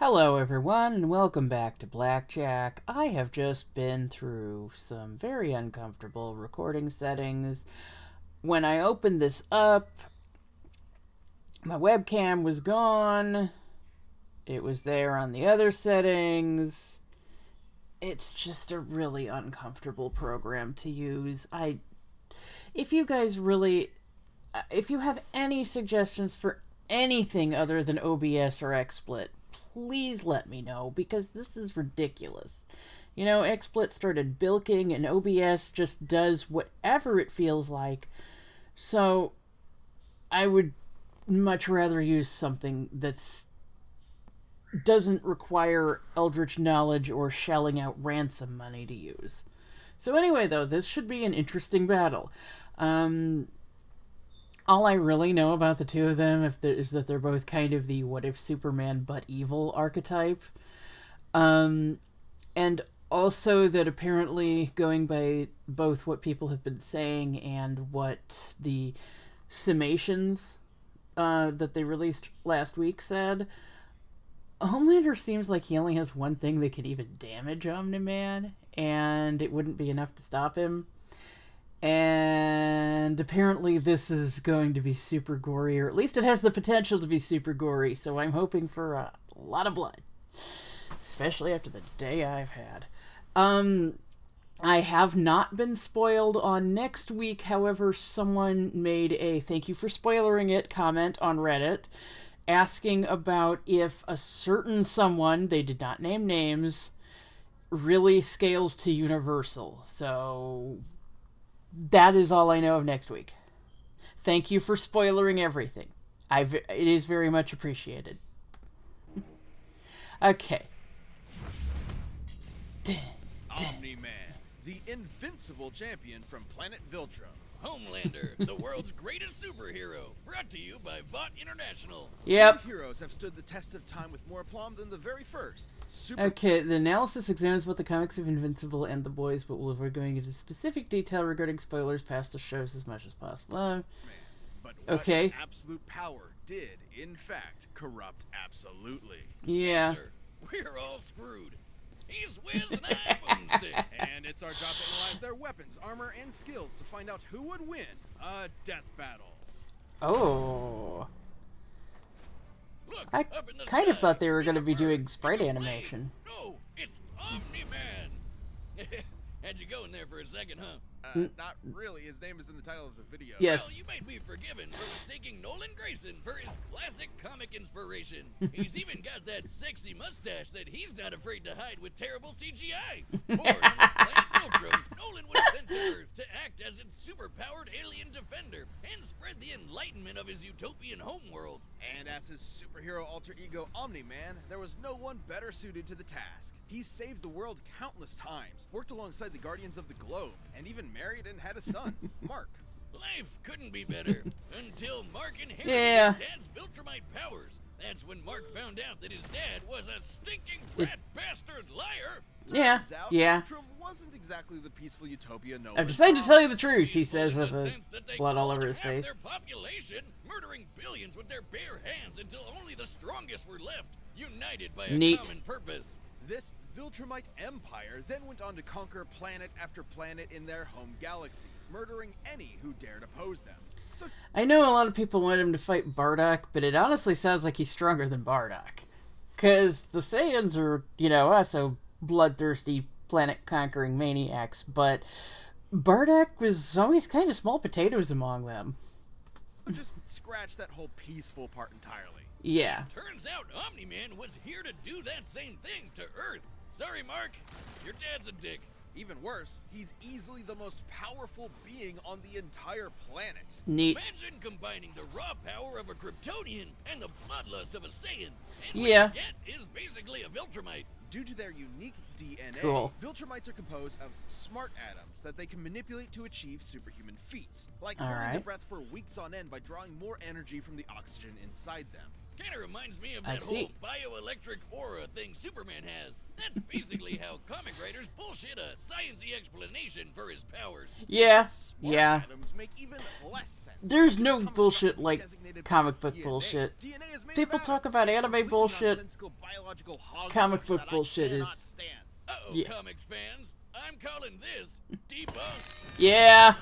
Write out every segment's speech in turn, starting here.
Hello everyone and welcome back to Blackjack. I have just been through some very uncomfortable recording settings. When I opened this up, my webcam was gone. It was there on the other settings. It's just a really uncomfortable program to use. If you have any suggestions for anything other than OBS or XSplit, please let me know, because this is ridiculous. You know, XSplit started bilking and OBS just does whatever it feels like. So I would much rather use something that doesn't require eldritch knowledge or shelling out ransom money to use. So anyway, though, this should be an interesting battle. All I really know about the two of them is that they're both kind of the what if Superman but evil archetype. And also that apparently, going by both what people have been saying and what the summations that they released last week said, Homelander seems like he only has one thing that could even damage Omni-Man, and it wouldn't be enough to stop him. And apparently this is going to be super gory, or at least it has the potential to be super gory, so I'm hoping for a lot of blood. Especially after the day I've had. I have not been spoiled on next week, however, someone made a thank you for spoilering it comment on Reddit, asking about if a certain someone, they did not name names, really scales to Universal. So that is all I know of next week. Thank you for spoilering everything. It is very much appreciated. Okay. Omni-Man, the invincible champion from planet Viltrum. Homelander, the world's greatest superhero, brought to you by Vought International. Yep. Heroes have stood the test of time with more aplomb than the very first. Okay, the analysis examines what the comics of Invincible and The Boys, but will avoid going into specific detail regarding spoilers past the shows as much as possible. But okay. Absolute power did, in fact, corrupt absolutely. Yeah. Answer, we're all screwed. He's Wiz and I'm Boomstick. And it's our job to analyze their weapons, armor, and skills to find out who would win a death battle. Oh. Look, I kind of thought they were going to be doing sprite animation. No, it's Omni-Man. Had you going there for a second, huh? Not really. His name is in the title of the video. Yes. Well, you might be forgiven for mistaking Nolan Grayson for his classic comic inspiration. He's even got that sexy mustache that he's not afraid to hide with terrible CGI. Born on the planet Viltrum, Nolan was sent to Earth to act as its superpowered alien defender and spread the enlightenment of his utopian homeworld. And as his superhero alter ego Omni-Man, there was no one better suited to the task. He's saved the world countless times, worked alongside the Guardians of the Globe, and even married and had a son, Mark. Life couldn't be better until Mark inherited his dad's Viltrumite powers. That's when Mark found out that his dad was a stinking brat bastard liar. Yeah, yeah. Viltrum wasn't exactly the peaceful utopia Nolan. I've decided to tell you the truth, he says with the blood all over his face. Their population, murdering billions with their bare hands until only the strongest were left, united by a common purpose. This Viltrumite empire then went on to conquer planet after planet in their home galaxy, murdering any who dared oppose them. So, I know a lot of people want him to fight Bardock, but it honestly sounds like he's stronger than Bardock. Because the Saiyans are, also bloodthirsty, planet-conquering maniacs, but Bardock was always kind of small potatoes among them. Just scratch that whole peaceful part entirely. Yeah. Turns out Omni-Man was here to do that same thing to Earth. Sorry, Mark. Your dad's a dick. Even worse, he's easily the most powerful being on the entire planet. Neat. Imagine combining the raw power of a Kryptonian and the bloodlust of a Saiyan. And yeah. what you get is basically a Viltrumite. Due to their unique DNA, Viltrumites are composed of smart atoms that they can manipulate to achieve superhuman feats, like holding their breath for weeks on end by drawing more energy from the oxygen inside them. Kind of reminds me of I that see. whole bioelectric aura thing Superman has. That's basically how comic writers bullshit a sciencey explanation for his powers. Yeah, Smart yeah. atoms make even less sense. There's no Atomic bullshit structure like designated by comic book DNA. bullshit. DNA is made People of talk atoms. about It's anime completely bullshit. nonsensical biological hogwash Comic book that I bullshit cannot is- stand. Uh-oh, Yeah. comics fans. I'm calling this debunked. Yeah.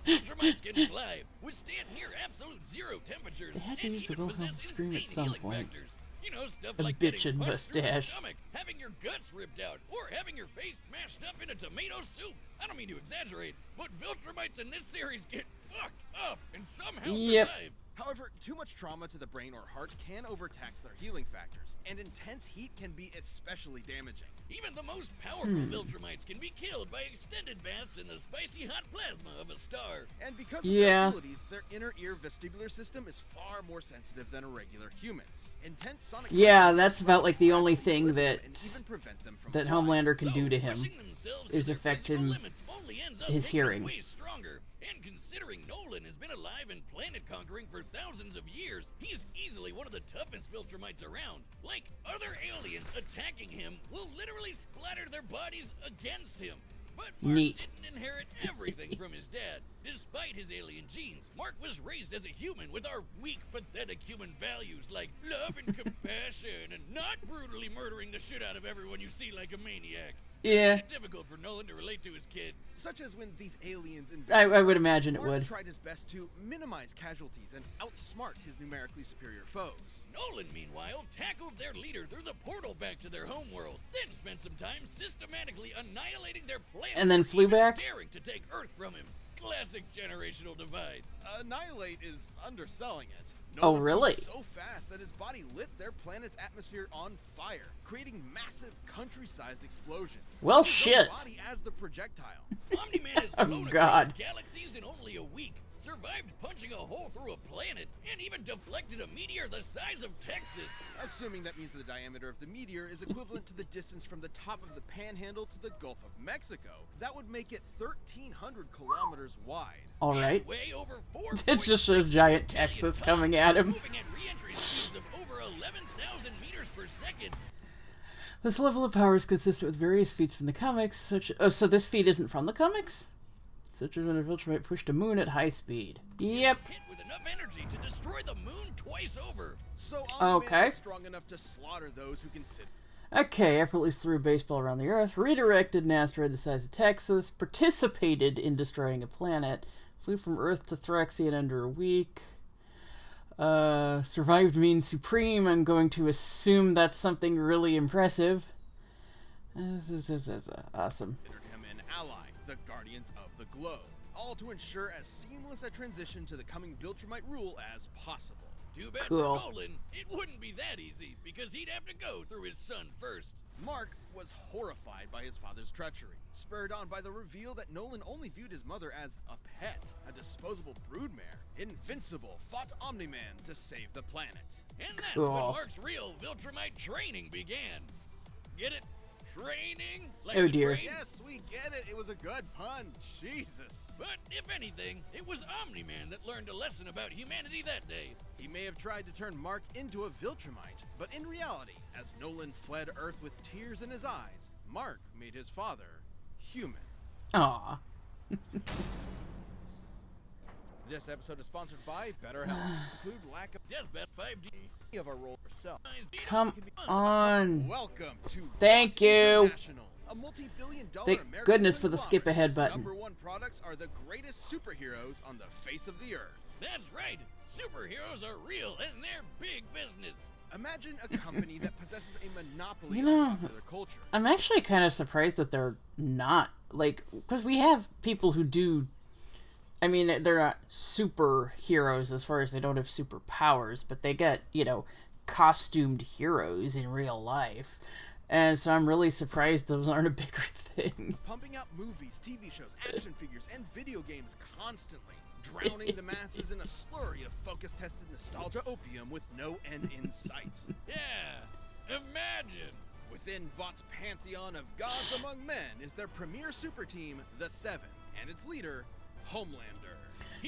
Ultramites can fly, withstand near absolute zero temperatures, They had to and use the even Wilhelm possess scream at insane some healing point. factors. You know, stuff A like bitchin' getting punched through the mustache. stomach, having your guts ripped out, or having your face smashed up in a tomato soup. I don't mean to exaggerate, but Viltrumites in this series get fucked up and somehow Yep. survive. However, too much trauma to the brain or heart can overtax their healing factors, and intense heat can be especially damaging. Even the most powerful Viltrumites can be killed by extended baths in the spicy hot plasma of a star. And because of Yeah. their abilities, their inner ear vestibular system is far more sensitive than a regular human's. Intense sonic Yeah, that's about like the only thing that and even prevent them from that flying. Homelander can do Though to him pushing themselves is to their affect physical him limits only ends up his making them hearing. way stronger. And considering Nolan has been alive and planet conquering for thousands of years, he is easily one of the toughest Viltrumites around. Like, other aliens attacking him will literally splatter their bodies against him. But Mark Neat. didn't inherit everything from his dad. Despite his alien genes, Mark was raised as a human with our weak, pathetic human values like love and compassion and not brutally murdering the shit out of everyone you see like a maniac. Yeah. It's difficult for Nolan to relate to his kid. Such as when these aliens I would imagine it Mark would. tried his best to minimize casualties and outsmart his numerically superior foes. Nolan, meanwhile, tackled their leader through the portal back to their homeworld, then spent some time systematically annihilating their planet. And then for flew even back? daring to take Earth from him. Classic generational divide. Annihilate is underselling it. Oh, Nolan flew really? So fast that his body lit their planet's atmosphere on fire, creating massive country-sized explosions. Well, His own shit. body as the projectile. Omni-Man has Oh, flown God. across galaxies in only a week, survived punching a hole through a planet, and even deflected a meteor the size of Texas. Assuming that means the diameter of the meteor is equivalent to the distance from the top of the Panhandle to the Gulf of Mexico, that would make it 1,300 kilometers wide. All And right. way over It just shows giant Texas coming at him. moving at re-entry speeds of over 11,000 meters per second. This level of power is consistent with various feats from the comics, such... Oh, so this feat isn't from the comics? Such as when a Viltrumite pushed a moon at high speed. Yep. Hit with enough energy to destroy the moon twice over. So Omni-Man Okay. is strong enough to slaughter those who consider Okay, effortlessly threw a baseball around the Earth, redirected an asteroid the size of Texas, participated in destroying a planet, flew from Earth to Thraxia in under a week, survived means supreme. I'm going to assume that's something really impressive. Awesome. considered him an ally, the Guardians of the Globe, all to ensure as seamless a transition to the coming Viltrumite rule as possible. Too bad Cool. for Nolan, it wouldn't be that easy, because he'd have to go through his son first. Mark was horrified by his father's treachery, spurred on by the reveal that Nolan only viewed his mother as a pet, a disposable broodmare. Invincible fought Omni-Man to save the planet. And that's Cool. when Mark's real Viltrumite training began. Get it? Training? Like Oh, the dear. train? Yes, we get it. It was a good pun. Jesus. But if anything, it was Omni-Man that learned a lesson about humanity that day. He may have tried to turn Mark into a Viltrumite, but in reality, as Nolan fled Earth with tears in his eyes, Mark made his father human. Aw. This episode is sponsored by BetterHelp. Include lack of Deathbed 5D. of our role herself. Come on. Welcome to Thank Vought you. International, a multi-billion-dollar Thank American goodness for the skip ahead conglomerate's button. #1 products are the greatest superheroes on the face of the earth. That's right. Superheroes are real and they're big business. Imagine a company that possesses a monopoly You know, on popular culture. I'm actually kind of surprised that they're not, like, because we have people who do, I mean, they're not superheroes as far as they don't have superpowers, but they get, you know, costumed heroes in real life. And so I'm really surprised those aren't a bigger thing. Pumping out movies, TV shows, action figures, and video games constantly, drowning the masses in a slurry of focus-tested nostalgia opium with no end in sight. Yeah. Imagine. Within Vought's pantheon of gods among men is their premier super team, the Seven, and its leader, Homelander.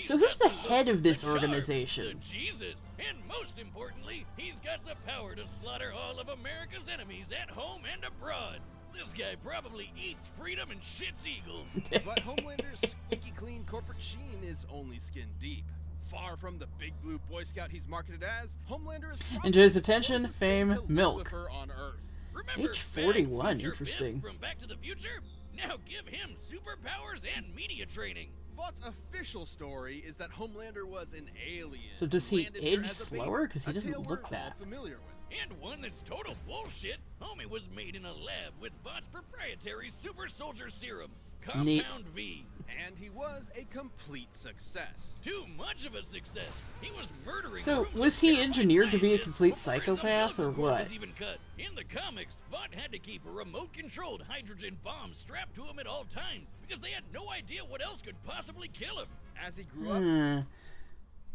So who's got the looks, head of this the charm, organization? the Jesus, and most importantly, he's got the power to slaughter all of America's enemies at home and abroad. This guy probably eats freedom and shits eagles. But Homelander's squeaky clean corporate sheen is only skin deep. Far from the big blue Boy Scout he's marketed as, Homelander is probably Enjoys the attention, closest thing fame, to milk. Lucifer on Earth. Remember Age Back 41, Future interesting. Biff from Back to the Future? Now give him superpowers and media training. Vought's official story is that Homelander was an alien. So does who he landed here age as a baby, slower? 'Cause he a doesn't tale look we're that. all familiar with. And one that's total bullshit. Homie was made in a lab with Vought's proprietary super soldier serum, Compound Neat. V. And he was a complete success. Too much of a success. He was murdering. So, groups was of he terrified engineered to be a scientists complete before his psychopath, or umbilical cord what? was even cut. In the comics, Vought had to keep a remote-controlled hydrogen bomb strapped to him at all times because they had no idea what else could possibly kill him. As he grew up,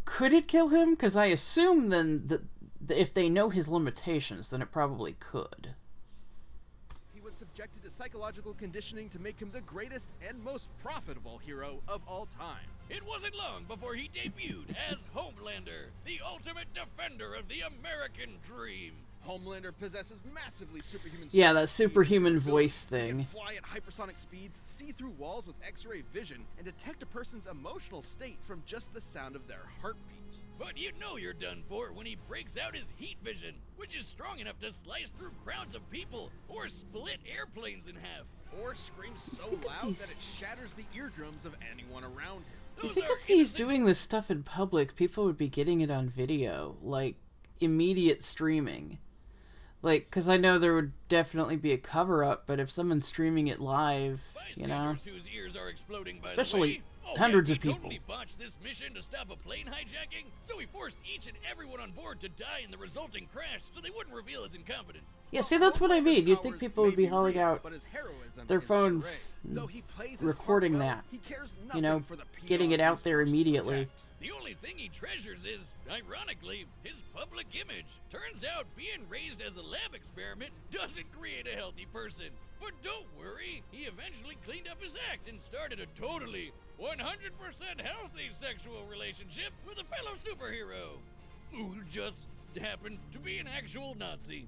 Could it kill him? Because I assume then that if they know his limitations, then it probably could. he was subjected to psychological conditioning to make him the greatest and most profitable hero of all time. It wasn't long before he debuted as Homelander, the ultimate defender of the American dream. Homelander possesses massively superhuman Yeah, strength, that speed, superhuman and voice ability. He thing. can fly at hypersonic speeds, see through walls with X-ray vision, and detect a person's emotional state from just the sound of their heartbeat. But you know you're done for when he breaks out his heat vision, which is strong enough to slice through crowds of people or split airplanes in half. Or screams so think if loud he's- that it shatters the eardrums of anyone around him. I Those think are if he's innocent- doing this stuff in public, people would be getting it on video, like immediate streaming. Like, because I know there would definitely be a cover-up, but if someone's streaming it live, you know, Bystanders whose ears are exploding, by Especially the way. Oh, hundreds yeah, of he people. totally botched this mission to stop a plane hijacking, so he forced each and everyone on board to die in the resulting crash so they wouldn't reveal his incompetence. yeah. See, that's what I Homelander's mean. You'd think powers people may would be hauling real, out but his heroism their is phones, puree. Though he plays his recording part well, that, he cares you know, nothing for the getting it peons out he's there forced to immediately. protect. The only thing he treasures is, ironically, his public image. Turns out being raised as a lab experiment doesn't create a healthy person. But don't worry, he eventually cleaned up his act and started a totally 100% healthy sexual relationship with a fellow superhero who just happened to be an actual Nazi.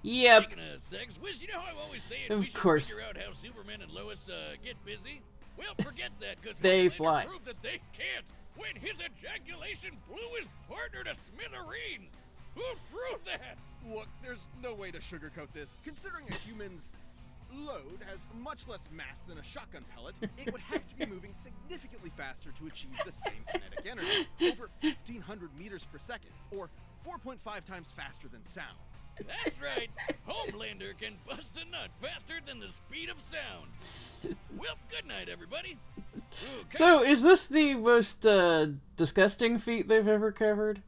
Yep. Speaking of sex, Wiz, you know how I always say Of we should course. figure out how Superman and Lois get busy? Well, forget that, because They fly. proved that they can't when his ejaculation blew his partner to smithereens. Who proved that? Look, there's no way to sugarcoat this. Considering a human's load has much less mass than a shotgun pellet, it would have to be moving significantly faster to achieve the same kinetic energy, over 1,500 meters per second, or 4.5 times faster than sound. That's right. Homelander can bust a nut faster than the speed of sound. Well, good night, everybody. Ooh, So, is this the most disgusting feat they've ever covered?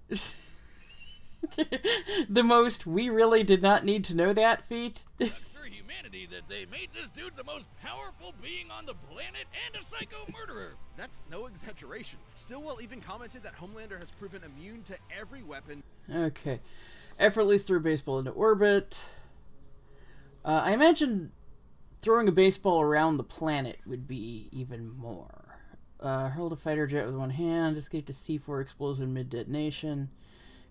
The most we really did not need to know that feat? for humanity that they made this dude the most powerful being on the planet and a psycho murderer. That's no exaggeration. Stillwell even commented that Homelander has proven immune to every weapon. Okay. Effortlessly threw a baseball into orbit. I imagine throwing a baseball around the planet would be even more. Hurled a fighter jet with one hand. Escaped a C4 explosion mid-detonation.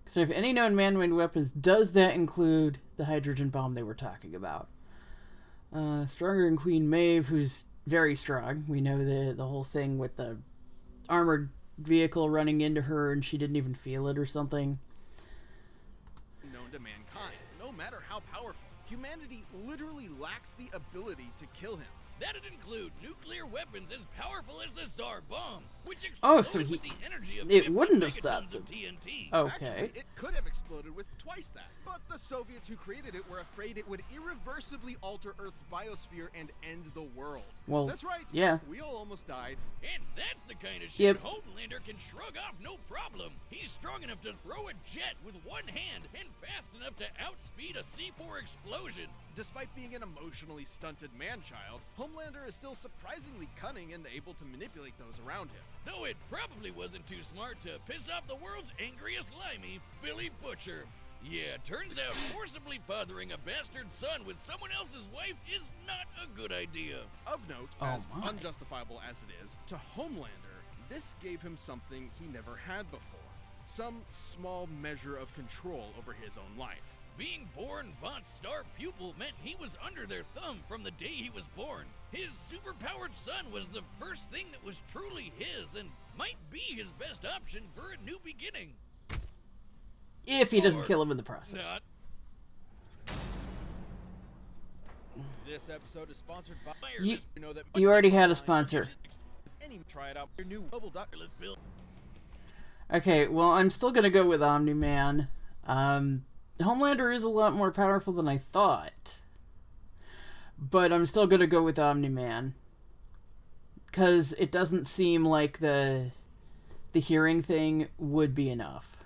So if any known man-made weapons, does that include the hydrogen bomb they were talking about? Stronger than Queen Maeve, who's very strong. We know the whole thing with the armored vehicle running into her and she didn't even feel it or something. Known to mankind. No matter how powerful, humanity literally lacks the ability to kill him. That'd include nuclear weapons as powerful as the Tsar bomb, which Oh, exploded so with the energy of it 50 wouldn't have megatons stopped of him. TNT. Okay. Actually, it could have exploded with twice that. But the Soviets who created it were afraid it would irreversibly alter Earth's biosphere and end the world. Well, That's right. yeah. We all almost died. And that's the kind of shit Yep. Homelander can shrug off no problem. He's strong enough to throw a jet with one hand and fast enough to outspeed a C4 explosion. Despite being an emotionally stunted man-child, Homelander is still surprisingly cunning and able to manipulate those around him. Though it probably wasn't too smart to piss off the world's angriest limey, Billy Butcher. Yeah, turns out forcibly fathering a bastard son with someone else's wife is not a good idea. Of note, Oh as my. unjustifiable as it is, to Homelander, This gave him something he never had before. Some small measure of control over his own life. Being born Vought's star pupil meant he was under their thumb from the day he was born. His superpowered son was the first thing that was truly his and might be his best option for a new beginning. If he doesn't kill him in the process. Not. This episode is sponsored by You already had a sponsor. Try it out. Your new mobile doctorless bill. Okay, well, I'm still gonna go with Omni-Man. Homelander is a lot more powerful than I thought. But I'm still gonna go with Omni-Man. Because it doesn't seem like the hearing thing would be enough.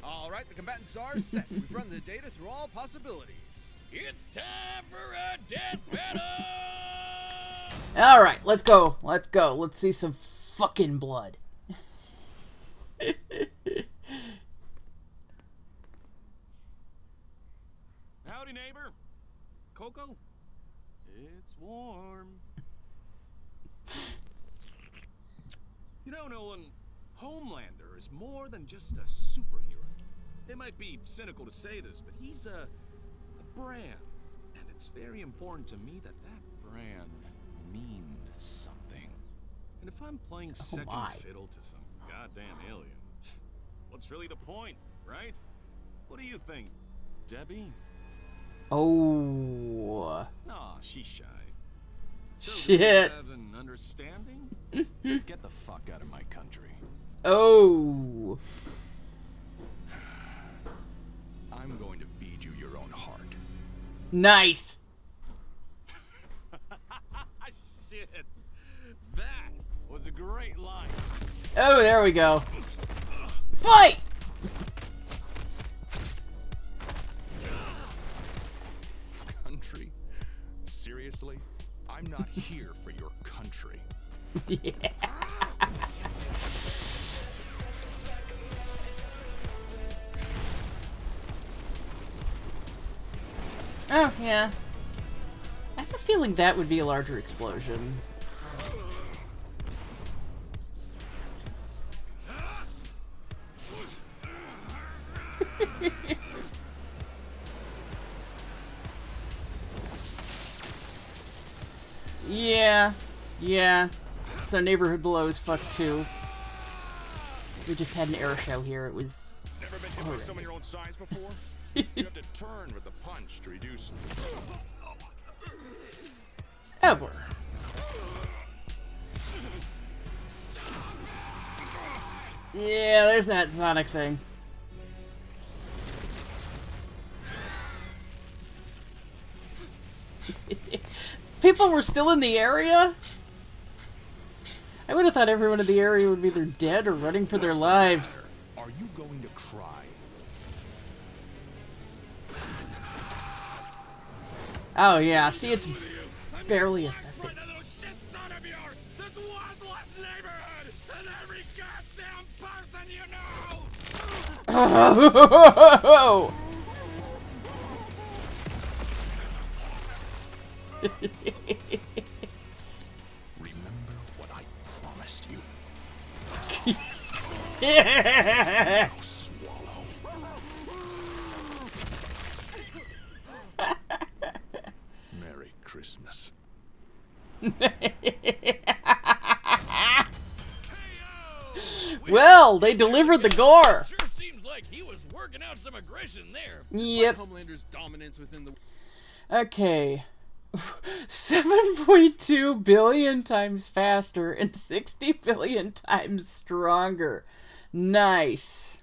Alright, the combatants are set. We've run the data through all possibilities. It's time for a death battle! Alright, let's go. Let's go. Let's see some fucking blood. Howdy, neighbor. Coco? It's warm. You know, Nolan, Homelander is more than just a superhero. It might be cynical to say this, but he's a brand. And it's very important to me that that brand means something. And if I'm playing second fiddle to some goddamn alien, what's really the point, right? What do you think, Debbie? Oh. Aw, she's shy. Shit. Have an understanding? Get the fuck out of my country. Oh. I'm going to feed you your own heart. Nice. Shit. That was a great line. Oh, there we go. Fight! Country? Seriously? I'm not here for your country. Yeah. Oh, yeah. I have a feeling that would be a larger explosion. Yeah. So neighborhood below is fucked too. We just had an air show here. It was Never been hit by someone your own size before? You have to turn with the punch to reduce. over. Yeah, there's that Sonic thing. People were still in the area? I would have thought everyone in the area would be either dead or running for their lives. Are you going to cry? Oh yeah, see, it's barely effective. Oh! Remember what I promised you. Yeah! Now swallow. Merry Christmas. Well, they delivered the gore. Sure seems like he was working out some aggression there. Yep. Homelander's dominance within the Okay. 7.2 billion times faster and 60 billion times stronger. Nice.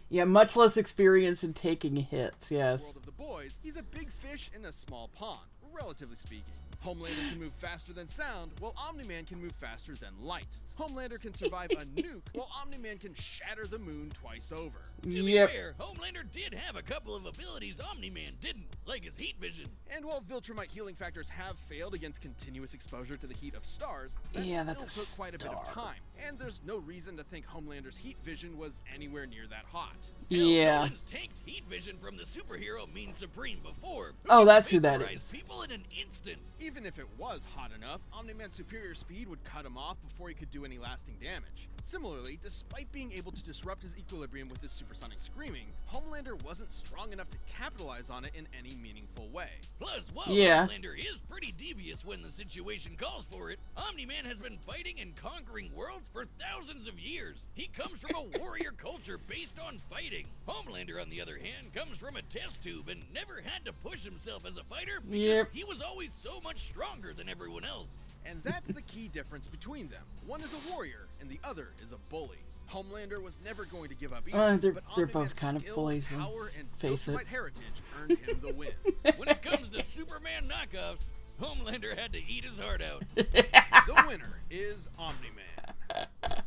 Yeah, much less experience in taking hits, yes. world of the boys, he's a big fish in a small pond, relatively speaking. Homelander can move faster than sound, while Omni-Man can move faster than light. Homelander can survive a nuke, while Omni-Man can shatter the moon twice over. To be fair, Homelander did have a couple of abilities Omni-Man didn't, like his heat vision. And while Viltrumite healing factors have failed against continuous exposure to the heat of stars, that Yeah, still that's a took quite a bit of star. time. And there's no reason to think Homelander's heat vision was anywhere near that hot. Hell, Yeah. Nolan's tanked heat vision from the superhero means Supreme before. Oh, that's who that Vaporize is. people in an instant. Even Even if it was hot enough, Omni-Man's superior speed would cut him off before he could do any lasting damage. Similarly, despite being able to disrupt his equilibrium with his supersonic screaming, Homelander wasn't strong enough to capitalize on it in any meaningful way. Plus, while Yeah. Homelander is pretty devious when the situation calls for it, Omni-Man has been fighting and conquering worlds for thousands of years. He comes from a warrior culture based on fighting. Homelander, on the other hand, comes from a test tube and never had to push himself as a fighter because Yep. he was always so much stronger than everyone else. And that's the key difference between them. One is a warrior, and the other is a bully. Homelander was never going to give up easy, They're but both Omni-Man's kind of skill, bullies, power, let's and face it. Filterite heritage earned him the win. When it comes to Superman knockoffs, Homelander had to eat his heart out. The winner is Omni-Man.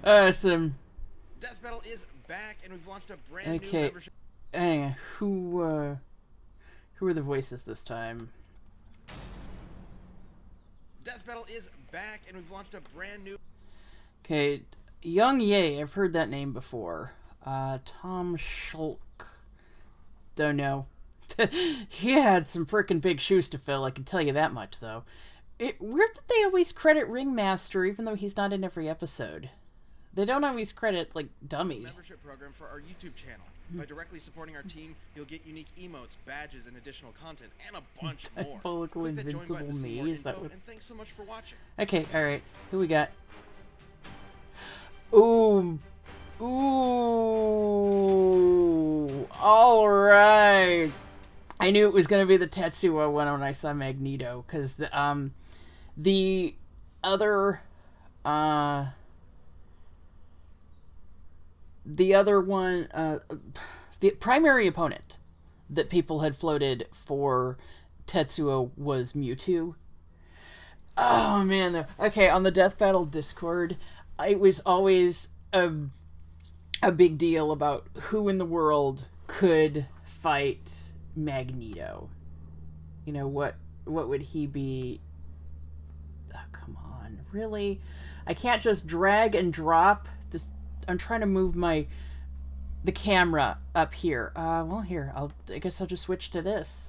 Awesome. Death Battle is back, and we've launched a brand new Okay. membership. Who are the voices this time? Death Battle is back, and we've launched a brand new. Okay, Young Ye, I've heard that name before. Tom Schulk. Don't know. He had some frickin' big shoes to fill, I can tell you that much, though. Weird that they always credit Ringmaster, even though he's not in every episode. They don't always credit, like, Dummy. Membership program for our YouTube channel. By directly supporting our team, you'll get unique emotes, badges, and additional content, and a bunch more. Diabolical Click that join Invincible button to see more Me, is that info, what- And thanks so much for watching. Okay, alright. Who we got? Ooh. Ooh. Alright. I knew it was going to be the Tetsuo one when I saw Magneto, because the other one, the primary opponent that people had floated for Tetsuo was Mewtwo. Oh man, okay, on the Death Battle Discord, it was always a big deal about who in the world could fight Magneto. You know, what would he be? Oh, come on, really? I can't just drag and drop this. I'm trying to move the camera up here. Well, here, I guess I'll just switch to this.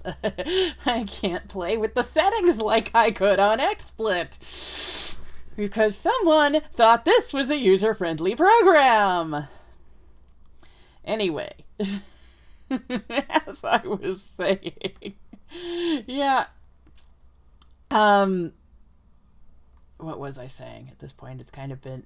I can't play with the settings like I could on XSplit. Because someone thought this was a user-friendly program. Anyway. As I was saying. Yeah. What was I saying? At this point, it's kind of been...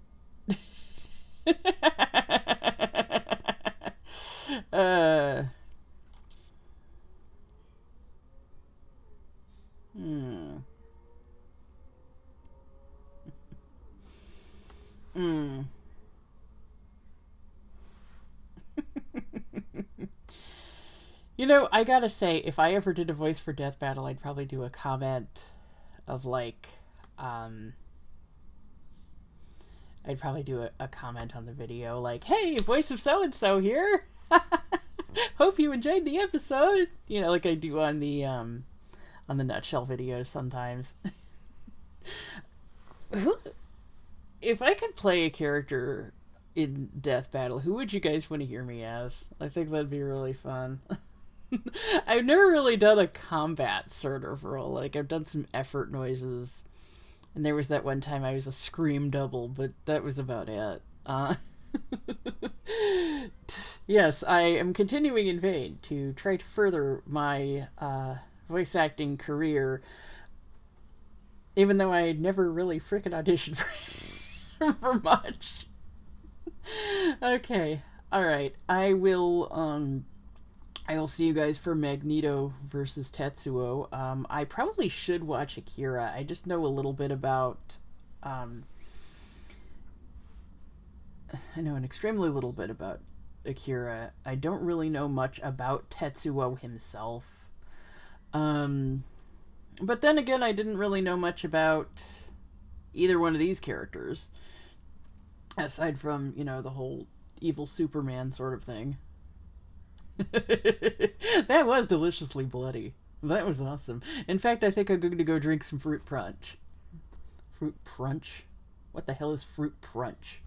You know, I gotta say, if I ever did a voice for Death Battle, I'd probably do a comment of, like, I'd probably do a comment on the video, like, hey, voice of so-and-so here! Hope you enjoyed the episode! You know, like I do on the Nutshell videos sometimes. If I could play a character in Death Battle, who would you guys want to hear me as? I think that'd be really fun. I've never really done a combat sort of role. Like, I've done some effort noises. And there was that one time I was a scream double, but that was about it. Yes, I am continuing in vain to try to further my voice acting career, even though I never really frickin' auditioned for much. Okay, alright. I will see you guys for Magneto versus Tetsuo. I probably should watch Akira. I just know a little bit about... I know an extremely little bit about Akira. I don't really know much about Tetsuo himself. But then again, I didn't really know much about either one of these characters. Aside from, you know, the whole evil Superman sort of thing. That was deliciously bloody. That was awesome. In fact, I think I'm going to go drink some fruit punch. Fruit punch? What the hell is fruit punch?